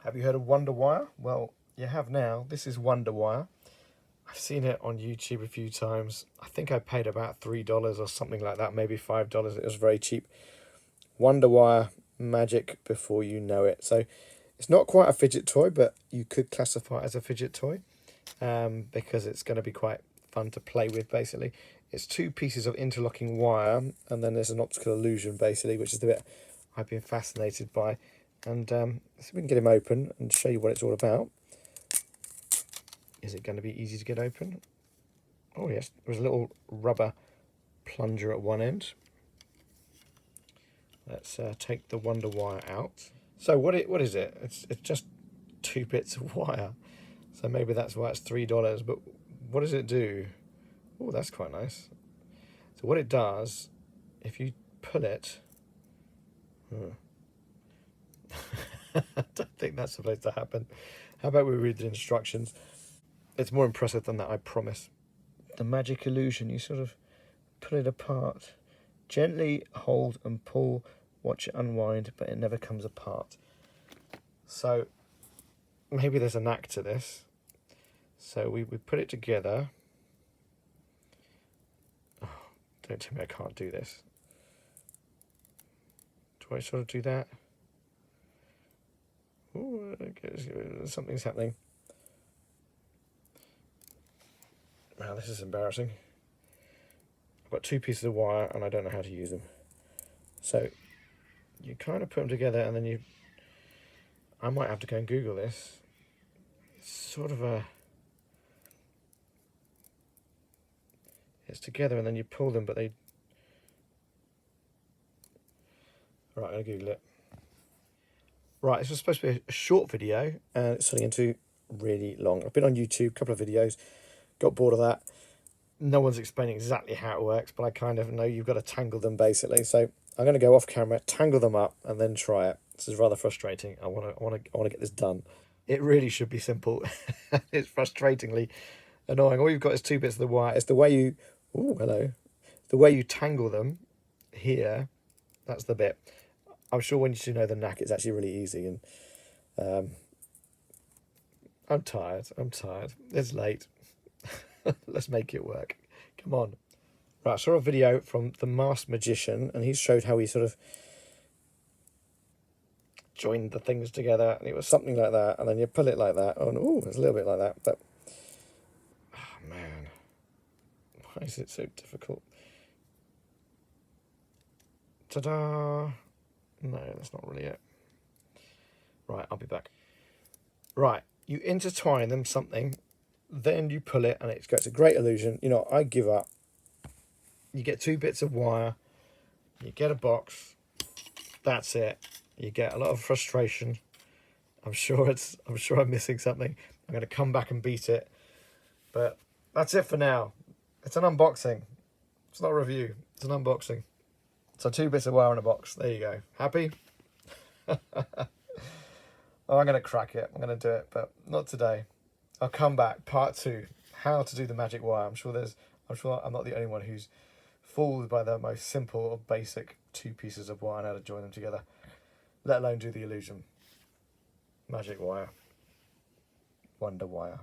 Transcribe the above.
Have you heard of Wonder Wire? Well, you have now. This is Wonder Wire. I've seen it on YouTube a few times. I think I paid about $3 or something like that, maybe $5. It was very cheap. Wonder Wire magic before you know it. So it's not quite a fidget toy, but you could classify it as a fidget toy because it's going to be quite fun to play with, basically. It's two pieces of interlocking wire, and then there's an optical illusion, basically, which is the bit I've been fascinated by. And so we can get him open and show you what it's all about. Is it going to be easy to get open? Oh yes, there's a little rubber plunger at one end. Let's take the Wonder Wire out. So what is it? It's just two bits of wire. So maybe that's why it's $3. But what does it do? Oh, that's quite nice. So what it does, if you pull it, I don't think that's supposed to happen. How about we read the instructions? It's more impressive than that, I promise. The magic illusion, you sort of pull it apart. Gently hold and pull, watch it unwind, but it never comes apart. So maybe there's a knack to this. So we put it together. Oh, don't tell me I can't do this. Do I sort of do that? Ooh, something's happening. Wow, this is embarrassing. I've got two pieces of wire and I don't know how to use them. So you kind of put them together and then I might have to go and Google this. It's sort of it's together and then you pull them, but they... Right, I'm going to Google it. Right, this was supposed to be a short video and it's turning into really long. I've been on YouTube, a couple of videos, got bored of that. No one's explaining exactly how it works, but I kind of know you've got to tangle them basically. So I'm going to go off camera, tangle them up, and then try it. This is rather frustrating. I want to get this done. It really should be simple. It's frustratingly annoying. All you've got is two bits of the wire. It's the way you... Oh, hello. The way you tangle them here, that's the bit. I'm sure once you know the knack, it's actually really easy. And I'm tired. It's late. Let's make it work. Come on. Right, I saw a video from the Masked Magician, and he showed how he sort of joined the things together, and it was something like that, and then you pull it like that. Oh, no, it's a little bit like that, but... Oh, man. Why is it so difficult? Ta-da! No, that's not really it. Right, I'll be back. Right, you intertwine them something, then you pull it, and it gets a great illusion. You know, I give up. You get two bits of wire, you get a box, that's it. You get a lot of frustration. I'm sure I'm missing something. I'm going to come back and beat it. But that's it for now. It's an unboxing. It's not a review. It's an unboxing. So two bits of wire in a box. There you go. Happy? Oh, I'm going to crack it. I'm going to do it, but not today. I'll come back. Part 2. How to do the magic wire. I'm sure I'm not the only one who's fooled by the most simple or basic two pieces of wire and how to join them together, let alone do the illusion. Magic wire. Wonder Wire.